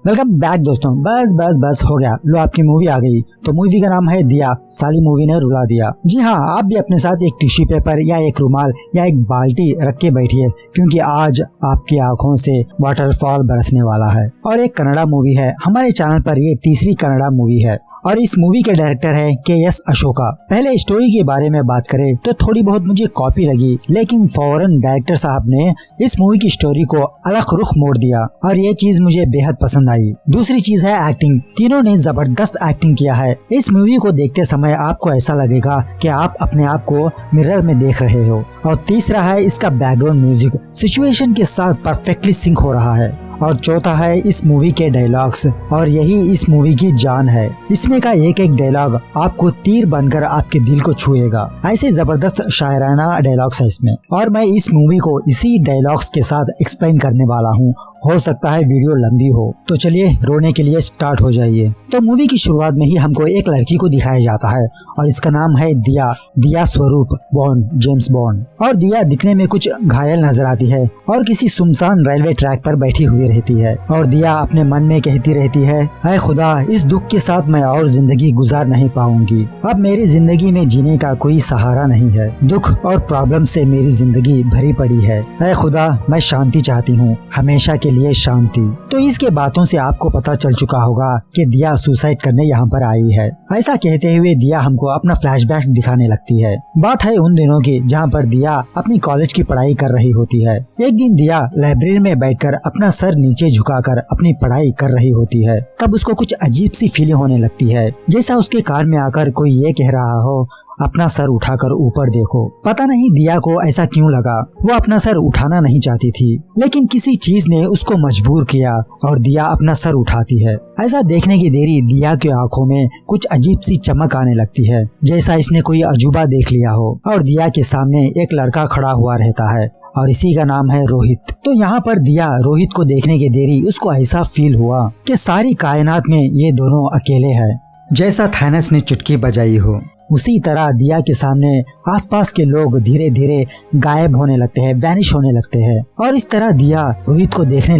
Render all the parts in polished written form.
Welcome back दोस्तों। बस हो गया, लो आपकी मूवी आ गई। तो मूवी का नाम है दिया, साली मूवी ने रुला दिया। जी हाँ, आप भी अपने साथ एक टिश्यू पेपर या एक रुमाल या एक बाल्टी रख के बैठिए, क्योंकि आज आपकी आंखों से वाटरफॉल बरसने वाला है। और एक कन्नड़ा मूवी है, हमारे चैनल पर ये तीसरी कन्नड़ा मूवी है और इस मूवी के डायरेक्टर है के.एस. अशोका। पहले स्टोरी के बारे में बात करें तो थोड़ी बहुत मुझे कॉपी लगी, लेकिन फौरन डायरेक्टर साहब ने इस मूवी की स्टोरी को अलग रुख मोड़ दिया और ये चीज मुझे बेहद पसंद आई। दूसरी चीज है एक्टिंग, तीनों ने जबरदस्त एक्टिंग किया है। इस मूवी को देखते समय आपको ऐसा लगेगा कि आप अपने आप को मिरर में देख रहे हो। और तीसरा है इसका बैकग्राउंड म्यूजिक, सिचुएशन के साथ परफेक्टली सिंक हो रहा है। और चौथा है इस मूवी के डायलॉग्स, और यही इस मूवी की जान है। इसमें का एक एक डायलॉग आपको तीर बनकर आपके दिल को छुएगा। ऐसे जबरदस्त शायराना डायलॉग्स है इसमें, और मैं इस मूवी को इसी डायलॉग्स के साथ एक्सप्लेन करने वाला हूँ। हो सकता है वीडियो लंबी हो, तो चलिए रोने के लिए स्टार्ट हो जाइए। तो मूवी की शुरुआत में ही हमको एक लड़की को दिखाया जाता है और इसका नाम है दिया, दिया स्वरूप बॉन्ड, जेम्स बॉन्ड। और दिया दिखने में कुछ घायल नजर आती है और किसी सुनसान रेलवे ट्रैक पर बैठी हुई रहती है। और दिया अपने मन में कहती रहती है, ऐ खुदा, इस दुख के साथ मैं और जिंदगी गुजार नहीं पाऊंगी। अब मेरी जिंदगी में जीने का कोई सहारा नहीं है। दुख और प्रॉब्लम से मेरी जिंदगी भरी पड़ी है। ऐ खुदा, मैं शांति चाहती हूँ, हमेशा के लिए शांति। तो इसके बातों से आपको पता चल चुका होगा कि दिया सुसाइड करने यहाँ पर आई है। ऐसा कहते हुए दिया हमको अपना फ्लैशबैक दिखाने लगती है। बात है उन दिनों की जहाँ पर दिया अपनी कॉलेज की पढ़ाई कर रही होती है। एक दिन दिया लाइब्रेरी में बैठकर अपना सर नीचे झुकाकर अपनी पढ़ाई कर रही होती है। तब उसको कुछ अजीब सी फीलिंग होने लगती है, जैसा उसके कान में आकर कोई ये कह रहा हो, अपना सर उठाकर ऊपर देखो। पता नहीं दिया को ऐसा क्यों लगा। वो अपना सर उठाना नहीं चाहती थी, लेकिन किसी चीज ने उसको मजबूर किया और दिया अपना सर उठाती है। ऐसा देखने की देरी दिया की आंखों में कुछ अजीब सी चमक आने लगती है, जैसा इसने कोई अजूबा देख लिया हो। और दिया के सामने एक लड़का खड़ा हुआ रहता है और इसी का नाम है रोहित। तो यहाँ पर दिया रोहित को देखने की देरी उसको ऐसा फील हुआ कि सारी कायनात में ये दोनों अकेले हैं, जैसा थानस ने चुटकी बजाई हो। उसी तरह दिया के सामने आसपास के लोग धीरे धीरे गायब होने लगते हैं, वैनिश होने लगते हैं। और इस तरह दिया रोहित को देखने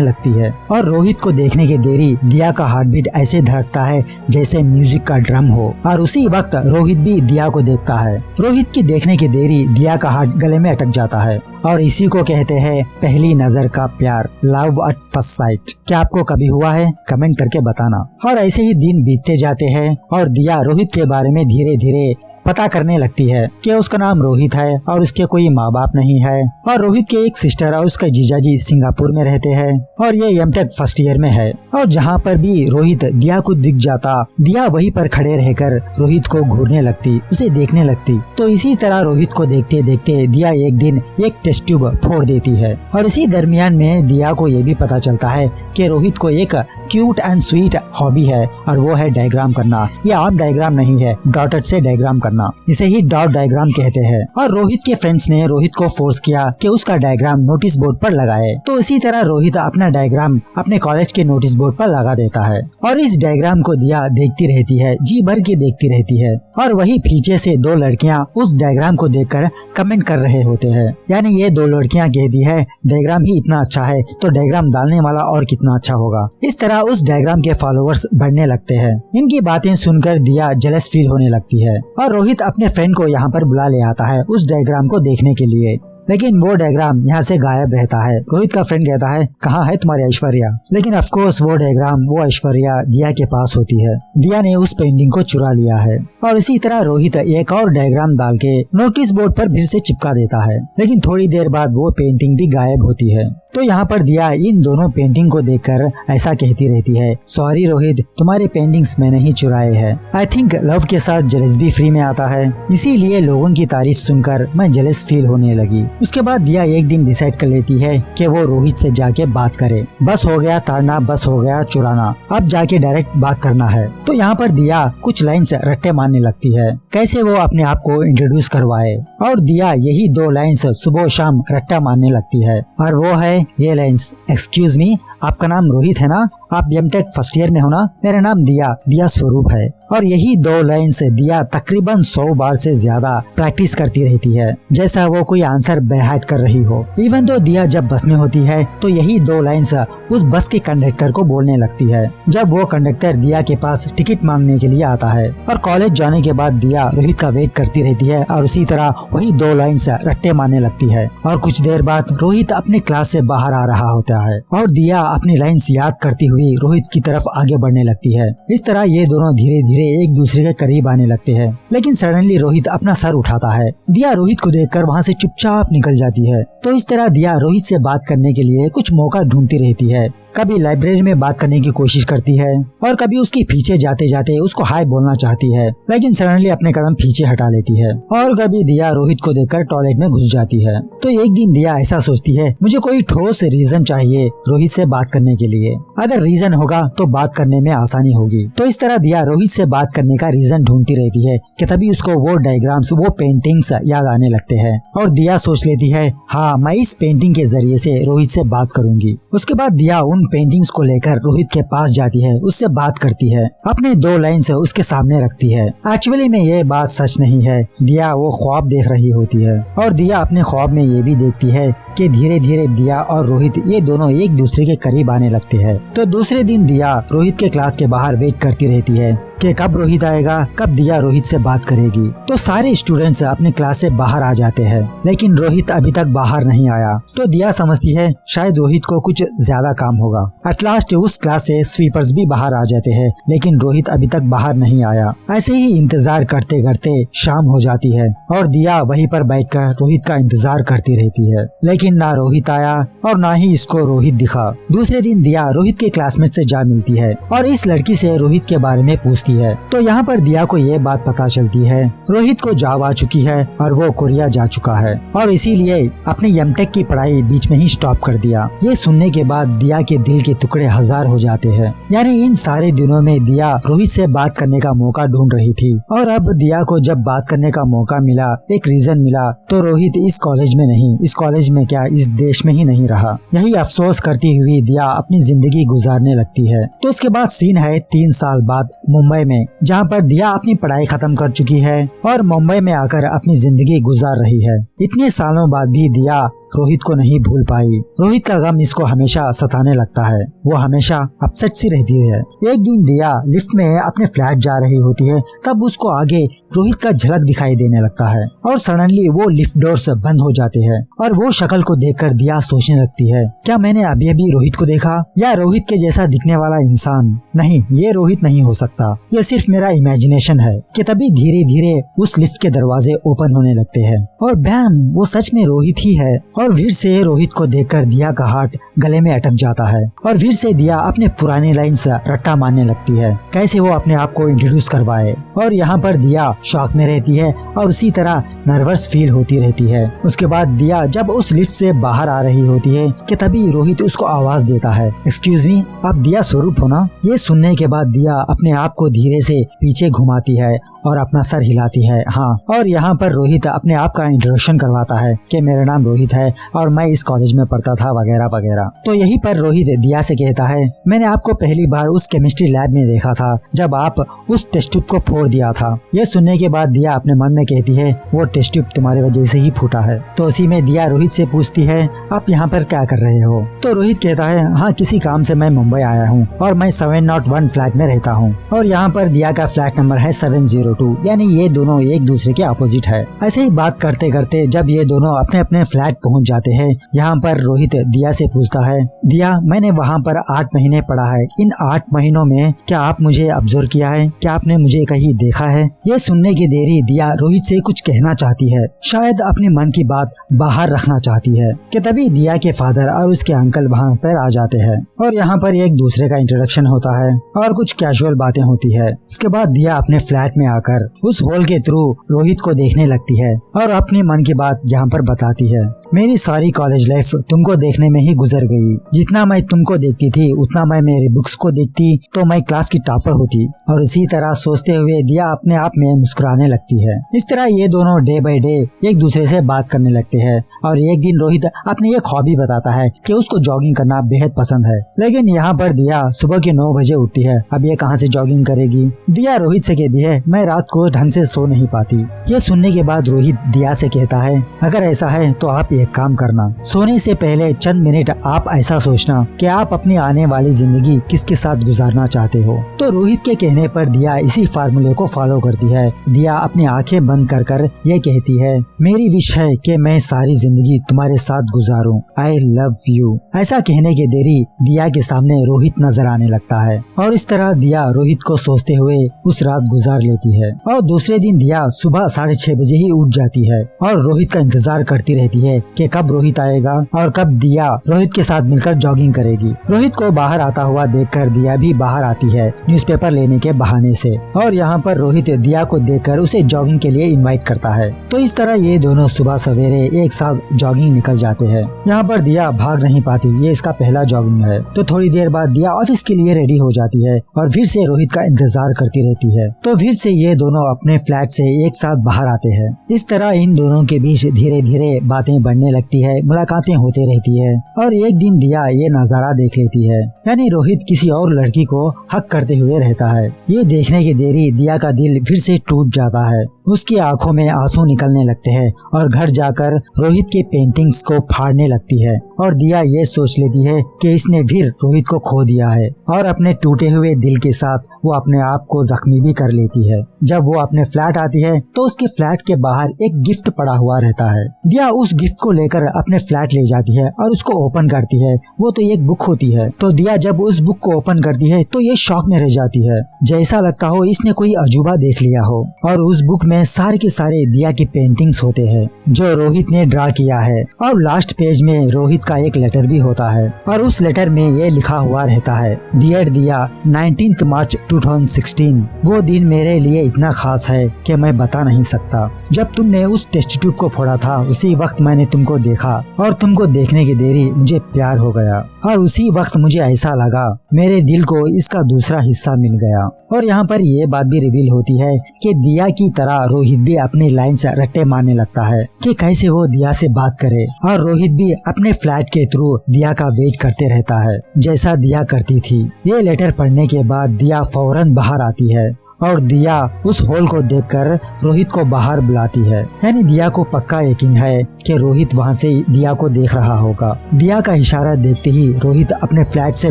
लगती है। और रोहित को देखने के देरी दिया का हार्ट बीट ऐसे धड़कता है जैसे म्यूजिक का ड्रम हो। और उसी वक्त रोहित भी दिया को देखता है। रोहित की देखने के देरी दिया का हार्ट गले में अटक जाता है। और इसी को कहते हैं पहली नजर का प्यार, लव एट फर्स्ट साइट। क्या आपको कभी हुआ है? कमेंट करके बताना। और ऐसे ही दिन बीतते जाते हैं और दिया रोहित के बारे में धीरे धीरे पता करने लगती है कि उसका नाम रोहित है और उसके कोई माँ बाप नहीं है। और रोहित के एक सिस्टर और उसका जीजाजी सिंगापुर में रहते हैं और ये एमटेक फर्स्ट ईयर में है। और जहाँ पर भी रोहित दिया को दिख जाता, दिया वहीं पर खड़े रहकर रोहित को घूरने लगती, उसे देखने लगती। तो इसी तरह रोहित को देखते देखते दिया एक दिन एक टेस्ट ट्यूब फोड़ देती है। और इसी दरमियान में दिया को ये भी पता चलता है कि रोहित को एक क्यूट एंड स्वीट हॉबी है और वो है डायग्राम करना। ये आम डायग्राम नहीं है, डॉटेड से डायग्राम करना, इसे ही डॉट डायग्राम कहते हैं। और रोहित के फ्रेंड्स ने रोहित को फोर्स किया कि उसका डायग्राम नोटिस बोर्ड पर लगाए। तो इसी तरह रोहित अपना डायग्राम अपने कॉलेज के नोटिस बोर्ड पर लगा देता है। और इस डायग्राम को दिया देखती रहती है, जी भर के देखती रहती है। और वही पीछे से दो लड़कियां उस डायग्राम को देखकर कमेंट कर रहे होते हैं। यानी ये दो लड़कियां कहती है, डायग्राम ही इतना अच्छा है तो डायग्राम डालने वाला और कितना अच्छा होगा। इस तरह उस डायग्राम के फॉलोअर्स बढ़ने लगते हैं। इनकी बातें सुनकर दिया जेलस फील होने लगती है और रोहित अपने फ्रेंड को यहाँ पर बुला ले आता है उस डायग्राम को देखने के लिए। लेकिन वो डायग्राम यहाँ से गायब रहता है। रोहित का फ्रेंड कहता है, कहाँ है तुम्हारी ऐश्वर्या? लेकिन ऑफ कोर्स वो डायग्राम, वो ऐश्वर्या दिया के पास होती है। दिया ने उस पेंटिंग को चुरा लिया है। और इसी तरह रोहित एक और डायग्राम डाल के नोटिस बोर्ड पर फिर से चिपका देता है। लेकिन थोड़ी देर बाद वो पेंटिंग भी गायब होती है। तो यहाँ पर दिया इन दोनों पेंटिंग को देखकर ऐसा कहती रहती है, सॉरी रोहित, तुम्हारे पेंटिंग्स मैंने ही चुराए हैं। आई थिंक लव के साथ जेलस भी फ्री में आता है, इसीलिए लोगों की तारीफ सुनकर मैं जेलस फील होने लगी। उसके बाद दिया एक दिन डिसाइड कर लेती है कि वो रोहित से जाके बात करे। बस हो गया ताड़ना, बस हो गया चुराना, अब जाके डायरेक्ट बात करना है। तो यहाँ पर दिया कुछ लाइन्स रट्टे मारने लगती है, कैसे वो अपने आप को इंट्रोड्यूस करवाए। और दिया यही दो लाइन्स सुबह शाम रट्टा मारने लगती है और वो है ये लाइन्स, एक्सक्यूज मी, आपका नाम रोहित है ना? आप एमटेक फर्स्ट ईयर में हो ना? मेरा नाम दिया स्वरूप है। और यही दो लाइन से दिया तकरीबन 100 बार से ज्यादा प्रैक्टिस करती रहती है, जैसा वो कोई आंसर बैहाट कर रही हो। इवन तो दिया जब बस में होती है तो यही दो लाइन्स उस बस के कंडक्टर को बोलने लगती है। जब वो कंडक्टर दिया के पास टिकट मांगने के लिए आता है और कॉलेज जाने के बाद दिया रोहित का वेट करती रहती है और उसी तरह वही 2 लाइन से रट्टे मारने लगती है। और कुछ देर बाद रोहित अपने क्लास से बाहर आ रहा होता है और दिया अपनी लाइन्स याद करती हुई रोहित की तरफ आगे बढ़ने लगती है। इस तरह ये दोनों धीरे धीरे एक दूसरे के करीब आने लगते हैं। लेकिन सडनली रोहित अपना सर उठाता है। दिया रोहित को देखकर वहाँ से चुपचाप निकल जाती है। तो इस तरह दिया रोहित से बात करने के लिए कुछ मौका ढूंढती रहती है। कभी लाइब्रेरी में बात करने की कोशिश करती है और कभी उसके पीछे जाते जाते उसको हाय बोलना चाहती है, लेकिन सडनली अपने कदम पीछे हटा लेती है। और कभी दिया रोहित को देखकर टॉयलेट में घुस जाती है। तो एक दिन दिया ऐसा सोचती है, मुझे कोई ठोस रीजन चाहिए रोहित से बात करने के लिए। अगर रीजन होगा तो बात करने में आसानी होगी। तो इस तरह दिया रोहित से बात करने का रीजन ढूंढती रहती है कि तभी उसको वो डायग्राम्स, वो पेंटिंग्स याद आने लगते हैं। और दिया सोच लेती है, हाँ मैं इस पेंटिंग के जरिए से रोहित से बात करूंगी। उसके बाद दिया उन पेंटिंग्स को लेकर रोहित के पास जाती है, उससे बात करती है, अपने 2 लाइन से उसके सामने रखती है। एक्चुअली में ये बात सच नहीं है, दिया वो ख्वाब देख रही होती है। और दिया अपने ख्वाब में ये भी देखती है कि धीरे धीरे दिया और रोहित ये दोनों एक दूसरे के करीब आने लगते हैं। तो दूसरे दिन दिया रोहित के क्लास के बाहर वेट करती रहती है कि कब रोहित आएगा, कब दिया रोहित से बात करेगी। तो सारे स्टूडेंट्स अपने क्लास से बाहर आ जाते हैं, लेकिन रोहित अभी तक बाहर नहीं आया। तो दिया समझती है शायद रोहित को कुछ ज्यादा काम होगा। एट लास्ट उस क्लास से स्वीपर्स भी बाहर आ जाते हैं, लेकिन रोहित अभी तक बाहर नहीं आया। ऐसे ही इंतजार करते करते शाम हो जाती है और दिया वहीं पर बैठकर रोहित का इंतजार करती रहती है, लेकिन ना रोहित आया और ना ही इसको रोहित दिखा। दूसरे दिन दिया रोहित के क्लासमेट से जा मिलती है और इस लड़की से रोहित के बारे में पूछती है। तो यहाँ पर दिया को ये बात पता चलती है रोहित को जॉब आ चुकी है और वो कोरिया जा चुका है और इसीलिए अपनी एमटेक की पढ़ाई बीच में ही स्टॉप कर दिया। ये सुनने के बाद दिया के दिल के टुकड़े 1000 हो जाते हैं। यानी इन सारे दिनों में दिया रोहित से बात करने का मौका ढूंढ रही थी और अब दिया को जब बात करने का मौका मिला, एक रीजन मिला, तो रोहित इस कॉलेज में नहीं, इस कॉलेज में क्या इस देश में ही नहीं रहा। यही अफसोस करती हुई दिया अपनी जिंदगी गुजारने लगती है। तो उसके बाद सीन है 3 साल बाद मुंबई में, जहाँ पर दिया अपनी पढ़ाई खत्म कर चुकी है और मुंबई में आकर अपनी जिंदगी गुजार रही है। इतने सालों बाद भी दिया रोहित को नहीं भूल पाई। रोहित का गम इसको हमेशा सताने लगता है, वो हमेशा अपसेट सी रहती है। एक दिन दिया लिफ्ट में अपने फ्लैट जा रही होती है, तब उसको आगे रोहित का झलक दिखाई देने लगता है और सडनली वो लिफ्ट डोर्स बंद हो जाते हैं और वो शक्ल को देखकर दिया सोचने लगती है, क्या मैंने अभी अभी रोहित को देखा या रोहित के जैसा दिखने वाला इंसान? नहीं, ये रोहित नहीं हो सकता, ये सिर्फ मेरा इमेजिनेशन है। कि तभी धीरे धीरे उस लिफ्ट के दरवाजे ओपन होने लगते हैं और बैम, वो सच में रोहित ही है। और भीड़ से रोहित को देखकर दिया का हार्ट गले में अटक जाता है और भीड़ से दिया अपने पुराने लाइन से रट्टा मारने लगती है, कैसे वो अपने आप को इंट्रोड्यूस करवाए। और यहाँ पर दिया शॉक में रहती है और उसी तरह नर्वस फील होती रहती है। उसके बाद दिया जब उस लिफ्ट से बाहर आ रही होती है कि तभी रोहित उसको आवाज देता है, एक्सक्यूज मी, आप दिया स्वरूप हो ना? ये सुनने के बाद दिया अपने आप को धीरे से पीछे घुमाती है और अपना सर हिलाती है, हाँ। और यहाँ पर रोहित अपने आप का इंट्रोडक्शन करवाता है कि मेरा नाम रोहित है और मैं इस कॉलेज में पढ़ता था वगैरह वगैरह। तो यहीं पर रोहित दिया से कहता है, मैंने आपको पहली बार उस केमिस्ट्री लैब में देखा था जब आप उस टेस्ट ट्यूब को फोड़ दिया था। ये सुनने के बाद दिया अपने मन में कहती है, वो टेस्ट ट्यूब तुम्हारी वजह से ही फूटा है। तो उसी में दिया रोहित से पूछती है, आप यहाँ पर क्या कर रहे हो? तो रोहित कहता है, हाँ किसी काम से मैं मुंबई आया हूँ और मैं 701 फ्लैट में रहता हूँ और यहाँ पर दिया का फ्लैट नंबर है 702, यानी ये दोनों एक दूसरे के अपोजिट है। ऐसे ही बात करते करते जब ये दोनों अपने अपने फ्लैट पहुँच जाते हैं, यहाँ पर रोहित दिया से पूछता है, दिया मैंने वहाँ पर 8 महीने पढ़ा है, इन 8 महीनों में क्या आप मुझे ऑब्जर्व किया है? क्या आपने मुझे कहीं देखा है? ये सुनने की देरी दिया रोहित से कुछ कहना चाहती है, शायद अपने मन की बात बाहर रखना चाहती है कि तभी दिया के फादर और उसके अंकल वहाँ पर आ जाते हैं और यहाँ पर एक दूसरे का इंट्रोडक्शन होता है और कुछ कैजुअल बातें होती है। उसके बाद दिया अपने फ्लैट में आकर उस होल के थ्रू रोहित को देखने लगती है और अपने मन की बात यहाँ पर बताती है, मेरी सारी कॉलेज लाइफ तुमको देखने में ही गुजर गई। जितना मैं तुमको देखती थी उतना मैं मेरी बुक्स को देखती तो मैं क्लास की टॉपर होती। और इसी तरह सोचते हुए दिया अपने आप में मुस्कुराने लगती है। इस तरह ये दोनों डे बाय डे एक दूसरे से बात करने लगते हैं और एक दिन रोहित अपनी एक हॉबी बताता है कि उसको जॉगिंग करना बेहद पसंद है। लेकिन यहाँ पर दिया सुबह के 9 बजे उठती है, अब ये कहाँ से जॉगिंग करेगी? दिया रोहित से कहती है, मैं रात को ढंग से सो नहीं पाती। ये सुनने के बाद रोहित दिया से कहता है, अगर ऐसा है तो आप एक काम करना, सोने से पहले चंद मिनट आप ऐसा सोचना कि आप अपनी आने वाली जिंदगी किसके साथ गुजारना चाहते हो। तो रोहित के कहने पर दिया इसी फार्मूले को फॉलो करती है। दिया अपनी आंखें बंद कर कर ये कहती है, मेरी विश है कि मैं सारी जिंदगी तुम्हारे साथ गुजारूं, आई लव यू। ऐसा कहने के देरी दिया के सामने रोहित नजर आने लगता है और इस तरह दिया रोहित को सोचते हुए उस रात गुजार लेती है। और दूसरे दिन दिया सुबह 6:30 बजे ही उठ जाती है और रोहित का इंतजार करती रहती है कि कब रोहित आएगा और कब दिया रोहित के साथ मिलकर जॉगिंग करेगी। रोहित को बाहर आता हुआ देखकर दिया भी बाहर आती है न्यूज़पेपर लेने के बहाने से, और यहाँ पर रोहित दिया को देखकर उसे जॉगिंग के लिए इनवाइट करता है। तो इस तरह ये दोनों सुबह सवेरे एक साथ जॉगिंग निकल जाते हैं। यहाँ पर दिया भाग नहीं पाती, ये इसका पहला जॉगिंग है। तो थोड़ी देर बाद दिया ऑफिस के लिए रेडी हो जाती है और फिर से रोहित का इंतजार करती रहती है। तो फिर से ये दोनों अपने फ्लैट से एक साथ बाहर आते हैं। इस तरह इन दोनों के बीच धीरे धीरे बातें बढ़ने लगती है, मुलाकातें होते रहती है। और एक दिन दिया ये नजारा देख लेती है, यानी रोहित किसी और लड़की को हक करते हुए रहता है। ये देखने की देरी दिया का दिल फिर से टूट जाता है, उसकी आंखों में आंसू निकलने लगते हैं और घर जाकर रोहित के पेंटिंग्स को फाड़ने लगती है। और दिया ये सोच लेती है कि इसने फिर रोहित को खो दिया है और अपने टूटे हुए दिल के साथ वो अपने आप को जख्मी भी कर लेती है। जब वो अपने फ्लैट आती है तो उसके फ्लैट के बाहर एक गिफ्ट पड़ा हुआ रहता है। दिया उस गिफ्ट को लेकर अपने फ्लैट ले जाती है और उसको ओपन करती है। वो तो एक बुक होती है। तो दिया जब उस बुक को ओपन करती है तो ये शॉक में रह जाती है, जैसा लगता हो इसने कोई अजूबा देख लिया हो। और उस बुक में सारे के सारे दिया की पेंटिंग्स होते हैं जो रोहित ने ड्रा किया है। और लास्ट पेज में रोहित का एक लेटर भी होता है और उस लेटर में ये लिखा हुआ रहता है, डियर दिया, 19 मार्च 2016। वो दिन मेरे लिए इतना खास है कि मैं बता नहीं सकता। जब तुमने उस टेस्ट ट्यूब को फोड़ा था उसी वक्त मैंने तुमको देखा और तुमको देखने की देरी मुझे प्यार हो गया और उसी वक्त मुझे ऐसा लगा मेरे दिल को इसका दूसरा हिस्सा मिल गया। और यहाँ पर ये बात भी रिवील होती है कि दिया की तरह रोहित भी अपनी लाइन से रट्टे मारने लगता है कि कैसे वो दिया से बात करे। और रोहित भी अपने फ्लैट के थ्रू दिया का वेट करते रहता है जैसा दिया करती थी। ये लेटर पढ़ने के बाद दिया फौरन बाहर आती है और दिया उस होल को देखकर रोहित को बाहर बुलाती है। यानी दिया को पक्का यकीन है कि रोहित वहाँ से दिया को देख रहा होगा। दिया का इशारा देखते ही रोहित अपने फ्लैट से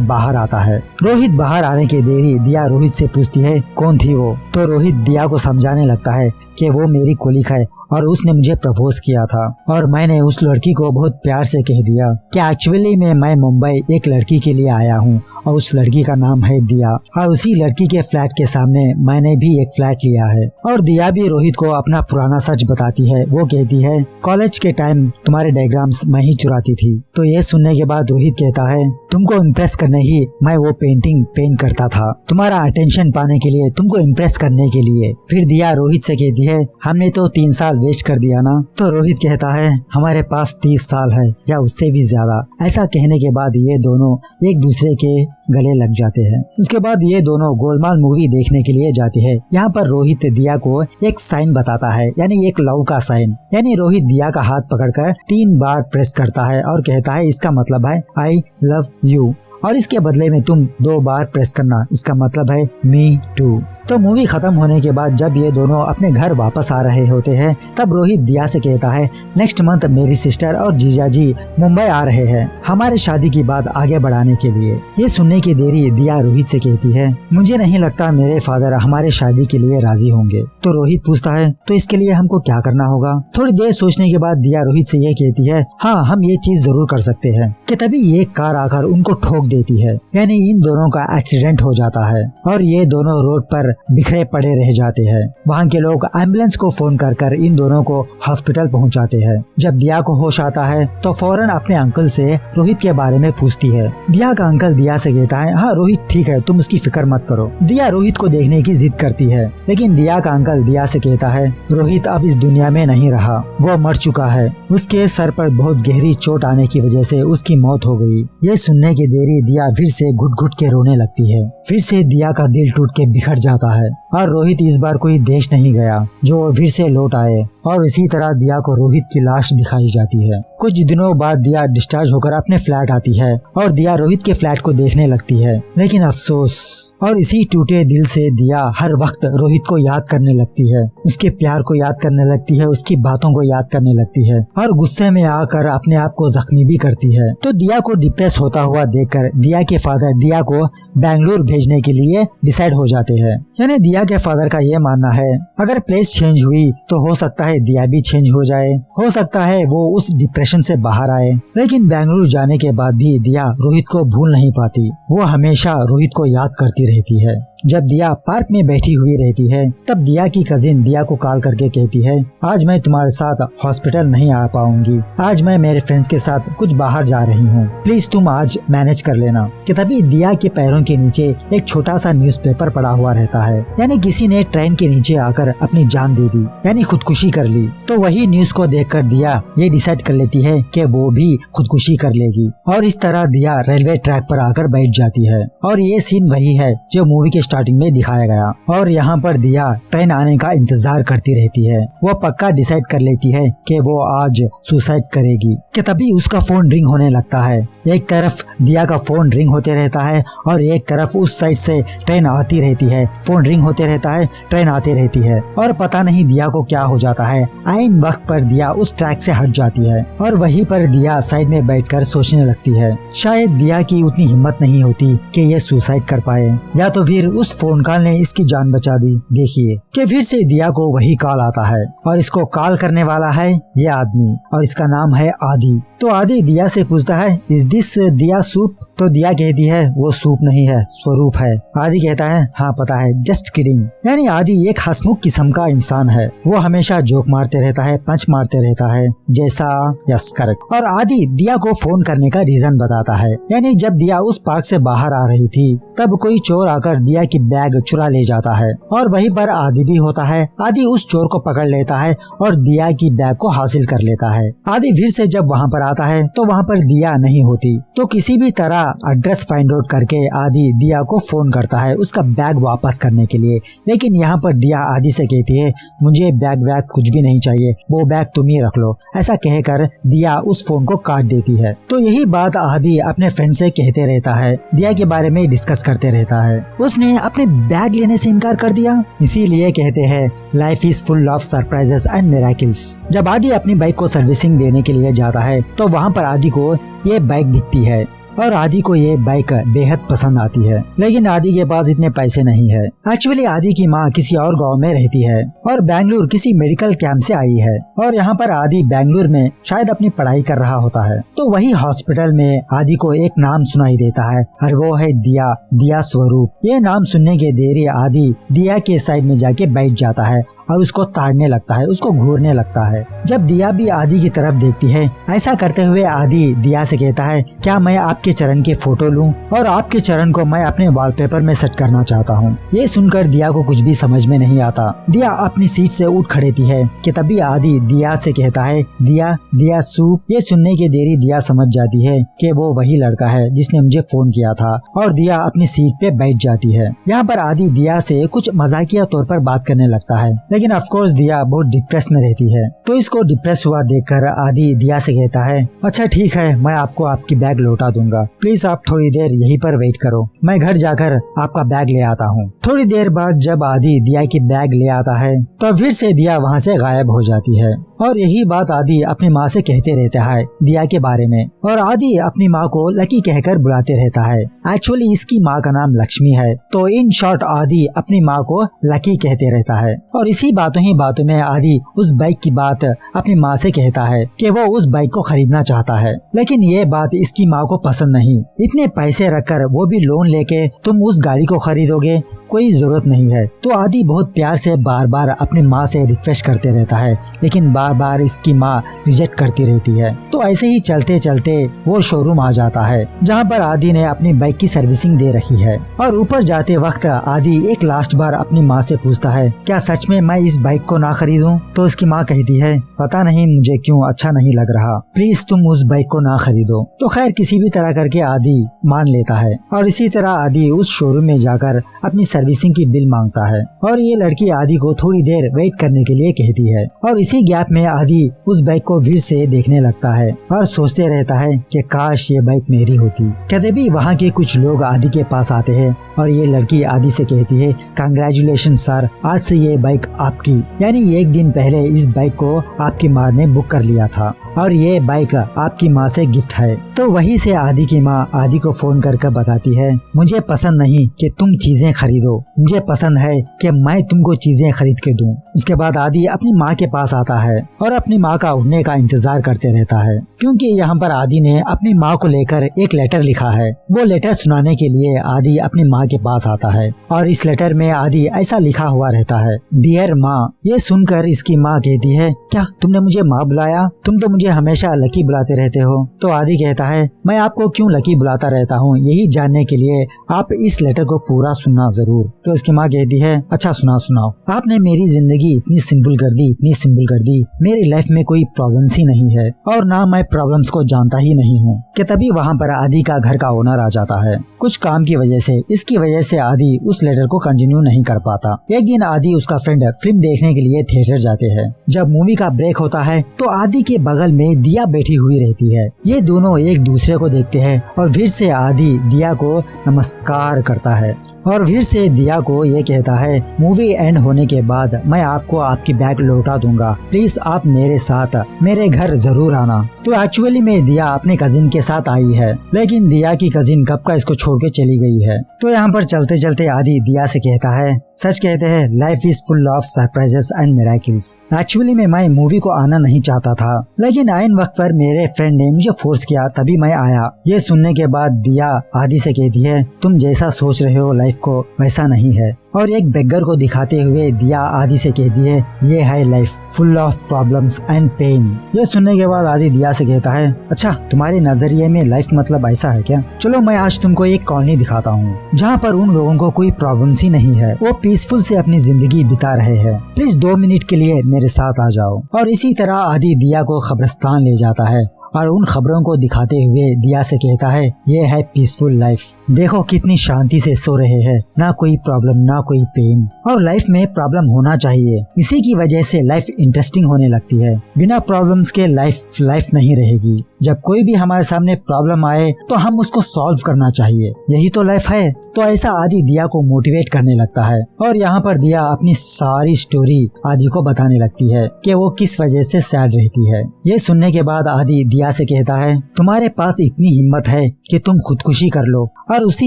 बाहर आता है। रोहित बाहर आने की देरी दिया रोहित से पूछती है कौन थी वो। तो रोहित दिया को समझाने लगता है कि वो मेरी कोलीग है और उसने मुझे प्रपोज किया था और मैंने उस लड़की को बहुत प्यार से कह दिया कि एक्चुअली मैं मुंबई एक लड़की के लिए आया हूँ और उस लड़की का नाम है दिया और उसी लड़की के फ्लैट के सामने मैंने भी एक फ्लैट लिया है। और दिया भी रोहित को अपना पुराना सच बताती है। वो कहती है कॉलेज के टाइम तुम्हारे डायग्राम्स मैं ही चुराती थी। तो ये सुनने के बाद रोहित कहता है तुमको इम्प्रेस करने ही मैं वो पेंटिंग पेंट करता था, तुम्हारा अटेंशन पाने के लिए, तुमको इम्प्रेस करने के लिए। फिर दिया रोहित से कहती है हमने तो 3 साल वेस्ट कर दिया ना। तो रोहित कहता है हमारे पास 30 साल है या उससे भी ज्यादा। ऐसा कहने के बाद ये दोनों एक दूसरे के गले लग जाते हैं। उसके बाद ये दोनों गोलमाल मूवी देखने के लिए जाते हैं। यहाँ पर रोहित दिया को एक साइन बताता है, यानी एक लव का साइन। यानी रोहित दिया का हाथ पकड़कर 3 बार प्रेस करता है और कहता है इसका मतलब है आई लव यू और इसके बदले में तुम 2 बार प्रेस करना, इसका मतलब है मी टू। तो मूवी खत्म होने के बाद जब ये दोनों अपने घर वापस आ रहे होते हैं तब रोहित दिया से कहता है नेक्स्ट मंथ मेरी सिस्टर और जीजा जी मुंबई आ रहे हैं हमारे शादी की बात आगे बढ़ाने के लिए। ये सुनने की देरी दिया रोहित से कहती है मुझे नहीं लगता मेरे फादर हमारे शादी के लिए राजी होंगे। तो रोहित पूछता है तो इसके लिए हमको क्या करना होगा। थोड़ी देर सोचने के बाद दिया रोहित से ये कहती है हाँ हम ये चीज जरूर कर सकते हैं कि तभी एक कार आकर उनको ठोक देती है, यानी इन दोनों का एक्सीडेंट हो जाता है और ये दोनों रोड पर बिखरे पड़े रह जाते हैं। वहाँ के लोग एम्बुलेंस को फोन कर इन दोनों को हॉस्पिटल पहुँचाते हैं। जब दिया को होश आता है तो फौरन अपने अंकल से रोहित के बारे में पूछती है। दिया का अंकल दिया से कहता है हाँ रोहित ठीक है, तुम उसकी फिक्र मत करो। दिया रोहित को देखने की जिद करती है लेकिन दिया का अंकल दिया से कहता है रोहित अब इस दुनिया में नहीं रहा, वो मर चुका है, उसके सर पर बहुत गहरी चोट आने की वजह से उसकी मौत हो गई। ये सुनने की देरी दिया फिर से घुट घुट के रोने लगती है। फिर से दिया का दिल टूट के बिखर जाता है और रोहित इस बार कोई देश नहीं गया जो फिर से लौट आए और इसी तरह दिया को रोहित की लाश दिखाई जाती है। कुछ दिनों बाद दिया डिस्चार्ज होकर अपने फ्लैट आती है और दिया रोहित के फ्लैट को देखने लगती है, लेकिन अफसोस और इसी टूटे दिल से दिया हर वक्त रोहित को याद करने लगती है, उसके प्यार को याद करने लगती है, उसकी बातों को याद करने लगती है और गुस्से में आकर अपने आप को जख्मी भी करती है। तो दिया को डिप्रेस होता हुआ देखकर दिया के फादर दिया को बेंगलुरु भेजने के लिए डिसाइड हो जाते हैं। यानी दिया के फादर का ये मानना है अगर प्लेस चेंज हुई तो हो सकता है दिया भी चेंज हो जाए, हो सकता है वो उस डिप्रेशन से बाहर आए। लेकिन बेंगलुरु जाने के बाद भी दिया रोहित को भूल नहीं पाती, वो हमेशा रोहित को याद करती रहती है। जब दिया पार्क में बैठी हुई रहती है तब दिया की कजिन दिया को कॉल करके कहती है आज मैं तुम्हारे साथ हॉस्पिटल नहीं आ पाऊंगी, आज मैं मेरे फ्रेंड्स के साथ कुछ बाहर जा रही हूँ, प्लीज तुम आज मैनेज कर लेना। कि तभी दिया के पैरों के नीचे एक छोटा सा न्यूज़पेपर पड़ा हुआ रहता है, यानी किसी ने ट्रेन के नीचे आकर अपनी जान दे दी, यानी खुदकुशी कर ली। तो वही न्यूज को देखकर दिया ये डिसाइड कर लेती है कि वो भी खुदकुशी कर लेगी और इस तरह दिया रेलवे ट्रैक पर आकर बैठ जाती है। और ये सीन वही है जो मूवी के स्टार्टिंग में दिखाया गया और यहाँ पर दिया ट्रेन आने का इंतजार करती रहती है। वो पक्का डिसाइड कर लेती है कि वो आज सुसाइड करेगी। कि तभी उसका फोन रिंग होने लगता है, एक तरफ दिया का फोन रिंग होते रहता है और एक तरफ उस साइड से ट्रेन आती रहती है, फोन रिंग होते रहता है, ट्रेन आती रहती है और पता नहीं दिया को क्या हो जाता है। आइन वक्त पर दिया उस ट्रैक से हट जाती है और वहीं पर दिया साइड में बैठकर सोचने लगती है शायद दिया की उतनी हिम्मत नहीं होती कि ये सुसाइड कर पाए, या तो फिर उस फोन कॉल ने इसकी जान बचा दी। देखिए कि फिर से दिया को वही कॉल आता है और इसको कॉल करने वाला है ये आदमी और इसका नाम है आदि। तो आदि दिया से पूछता है इज दिस दिया सूप? तो दिया कहती है वो सूप नहीं है, स्वरूप है। आदि कहता है हाँ पता है, जस्ट किडिंग। यानी आदि एक हंसमुख किस्म का इंसान है, वो हमेशा जोक मारते रहता है, पंच मारते रहता है जैसा। Yes correct. और आदि दिया को फोन करने का रीजन बताता है, यानी जब दिया उस पार्क से बाहर आ रही थी तब कोई चोर आकर दिया की बैग चुरा ले जाता है और वहीं पर आदि भी होता है। आदि उस चोर को पकड़ लेता है और दिया की बैग को हासिल कर लेता है। आदि फिर से जब वहाँ पर आता है तो वहाँ पर दिया नहीं होती, तो किसी भी तरह एड्रेस फाइंड आउट करके आदि दिया को फोन करता है उसका बैग वापस करने के लिए। लेकिन यहाँ पर दिया आदि से कहती है मुझे बैग वैग कुछ भी नहीं चाहिए, वो बैग तुम ही रख लो। ऐसा कहकर दिया उस फोन को काट देती है। तो यही बात आदि अपने फ्रेंड से कहते रहता है, दिया के बारे में डिस्कस करते रहता है। उसने अपने बैग लेने से इनकार कर दिया, इसीलिए कहते हैं life is full of surprises and miracles. जब आदि अपनी बाइक को सर्विसिंग देने के लिए जाता है तो वहाँ पर आदि को ये बाइक दिखती है और आदि को ये बाइक बेहद पसंद आती है। लेकिन आदि के पास इतने पैसे नहीं है। एक्चुअली आदि की माँ किसी और गांव में रहती है और बेंगलुरु किसी मेडिकल कैंप से आई है और यहाँ पर आदि बेंगलुरु में शायद अपनी पढ़ाई कर रहा होता है। तो वही हॉस्पिटल में आदि को एक नाम सुनाई देता है और वो है दिया, दिया स्वरूप। ये नाम सुनने के देरी आदि दिया के साइड में जाके बैठ जाता है और उसको ताड़ने लगता है, उसको घूरने लगता है। जब दिया भी आदि की तरफ देखती है, ऐसा करते हुए आदि दिया से कहता है क्या मैं आपके चरण के फोटो लूं और आपके चरण को मैं अपने वॉलपेपर में सेट करना चाहता हूं। ये सुनकर दिया को कुछ भी समझ में नहीं आता। दिया अपनी सीट से उठ खड़ेती है कि तभी आदि दिया से कहता है दिया, दिया सूप। ये सुनने के देरी दिया समझ जाती है कि वो वही लड़का है जिसने मुझे फोन किया था और दिया अपनी सीट पे बैठ जाती है। यहाँ पर आदि दिया से कुछ मजाकिया तौर पर बात करने लगता है, लेकिन ऑफ कोर्स दिया बहुत डिप्रेस में रहती है। तो इसको डिप्रेस हुआ देखकर आदि दिया से कहता है अच्छा ठीक है, मैं आपको आपकी बैग लौटा दूंगा, प्लीज आप थोड़ी देर यहीं पर वेट करो, मैं घर जाकर आपका बैग ले आता हूँ। थोड़ी देर बाद जब आदि दिया की बैग ले आता है तो फिर से दिया वहाँ से गायब हो जाती है और यही बात आदि अपनी माँ से कहते रहता है दिया के बारे में और आदि अपनी माँ को लकी कहकर बुलाते रहता है। एक्चुअली इसकी माँ का नाम लक्ष्मी है, तो इन शॉर्ट आदि अपनी माँ को लकी कहते रहता है। और इसी बातों ही बातों में आदि उस बाइक की बात अपनी माँ से कहता है कि वो उस बाइक को खरीदना चाहता है, लेकिन ये बात इसकी माँ को पसंद नहीं। इतने पैसे रखकर वो भी लोन लेके तुम उस गाड़ी को खरीदोगे, कोई जरूरत नहीं है। तो आदि बहुत प्यार से बार बार अपनी माँ से रिक्वेस्ट करते रहता है, लेकिन बार बार इसकी माँ रिजेक्ट करती रहती है। तो ऐसे ही चलते चलते वो शोरूम आ जाता है जहाँ पर आदि ने अपनी बाइक की सर्विसिंग दे रखी है और ऊपर जाते वक्त आदि एक लास्ट बार अपनी माँ से पूछता है क्या सच में मैं इस बाइक को ना खरीदूं? तो उसकी माँ कहती है पता नहीं मुझे क्यों अच्छा नहीं लग रहा, प्लीज तुम उस बाइक को ना खरीदो। तो खैर किसी भी तरह करके आदि मान लेता है और इसी तरह आदि उस शोरूम में जाकर अपनी सर्विसिंग की बिल मांगता है और ये लड़की आदि को थोड़ी देर वेट करने के लिए कहती है और इसी गैप में आदि उस बाइक को फिर से देखने लगता है और सोचते रहता है कि काश ये बाइक मेरी होती। कहते भी वहाँ के कुछ लोग आदि के पास आते हैं और ये लड़की आदि से कहती है कांग्रेचुलेशन सर, आज से ये बाइक आपकी, यानी एक दिन पहले इस बाइक को आपकी माँ ने बुक कर लिया था और ये बाइक आपकी माँ से गिफ्ट है। तो वहीं से आदि की माँ आदि को फोन करके बताती है मुझे पसंद नहीं कि तुम चीजें खरीदो, मुझे पसंद है कि मैं तुमको चीजें खरीद के दूं। उसके बाद आदि अपनी माँ के पास आता है और अपनी माँ का उठने का इंतजार करते रहता है, क्योंकि यहाँ पर आदि ने अपनी माँ को लेकर एक लेटर लिखा है। वो लेटर सुनाने के लिए आदि अपनी माँ के पास आता है और इस लेटर में आदि ऐसा लिखा हुआ रहता है, डियर माँ। ये सुनकर इसकी माँ कहती है क्या तुमने मुझे माँ बुलाया, तुम तो मुझे हमेशा लकी बुलाते रहते हो। तो आदि कहता है मैं आपको क्यों लकी बुलाता रहता हूँ, यही जानने के लिए आप इस लेटर को पूरा सुनना जरूर। तो इसकी माँ कहती है अच्छा सुनाओ। आपने मेरी जिंदगी इतनी सिंपल कर दी, इतनी सिंपल कर दी, मेरी लाइफ में कोई प्रॉब्लम्स ही नहीं है और ना मैं प्रॉब्लम्स को जानता ही नहीं हूँ। कि तभी वहाँ पर आदि का घर का ओनर आ जाता है कुछ काम की वजह से। इसकी वजह से आदि उस लेटर को कंटिन्यू नहीं कर पाता। एक दिन आदि उसका फ्रेंड फिल्म देखने के लिए थिएटर जाते हैं। जब मूवी का ब्रेक होता है तो आदि के बगल में दिया बैठी हुई रहती है। ये दोनों एक दूसरे को देखते हैं और फिर से आदि दिया को नमस्कार करता है और फिर से दिया को ये कहता है मूवी एंड होने के बाद मैं आपको आपकी बैग लौटा दूंगा, प्लीज आप मेरे साथ मेरे घर जरूर आना। तो एक्चुअली में दिया अपने कजिन के साथ आई है, लेकिन दिया की कजिन कब का इसको छोड़ के चली गई है। तो यहाँ पर चलते चलते आदि दिया से कहता है सच कहते हैं life is full of surprises and miracles. Actually में मैं मूवी को आना नहीं चाहता था, लेकिन आइन वक्त पर मेरे फ्रेंड ने मुझे फोर्स किया तभी मैं आया। ये सुनने के बाद दिया आदि से कहती है तुम जैसा सोच रहे हो लाइफ को वैसा नहीं है। और एक बेगर को दिखाते हुए दिया आदि से कहती है ये है life full of problems and pain. ये सुनने के बाद आदि दिया से कहता है अच्छा तुम्हारे नजरिए में लाइफ मतलब ऐसा है क्या? चलो मैं आज तुमको एक कॉलोनी दिखाता हूँ जहाँ पर उन लोगों को कोई प्रॉब्लम्स ही नहीं है, वो पीसफुल से अपनी जिंदगी बिता रहे हैं। प्लीज 2 मिनट के लिए मेरे साथ आ जाओ। और इसी तरह आदि दिया को कब्रिस्तान ले जाता है और उन खबरों को दिखाते हुए दिया से कहता है ये है पीसफुल लाइफ, देखो कितनी शांति से सो रहे हैं, ना कोई प्रॉब्लम ना कोई पेन। और लाइफ में प्रॉब्लम होना चाहिए, इसी की वजह से लाइफ इंटरेस्टिंग होने लगती है। बिना प्रॉब्लम्स के लाइफ नहीं रहेगी। जब कोई भी हमारे सामने प्रॉब्लम आए तो हम उसको सॉल्व करना चाहिए, यही तो लाइफ है। तो ऐसा आदि दिया को मोटिवेट करने लगता है और यहाँ पर दिया अपनी सारी स्टोरी आदि को बताने लगती है कि वो किस वजह से सैड रहती है। ये सुनने के बाद आदि दिया से कहता है तुम्हारे पास इतनी हिम्मत है कि तुम खुदकुशी कर लो, और उसी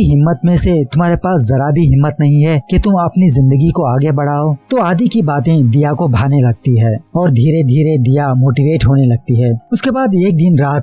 हिम्मत में से तुम्हारे पास जरा भी हिम्मत नहीं है कि तुम अपनी जिंदगी को आगे बढ़ाओ। तो आदि की बातें दिया को भाने लगती है और धीरे धीरे दिया मोटिवेट होने लगती है। उसके बाद एक दिन रात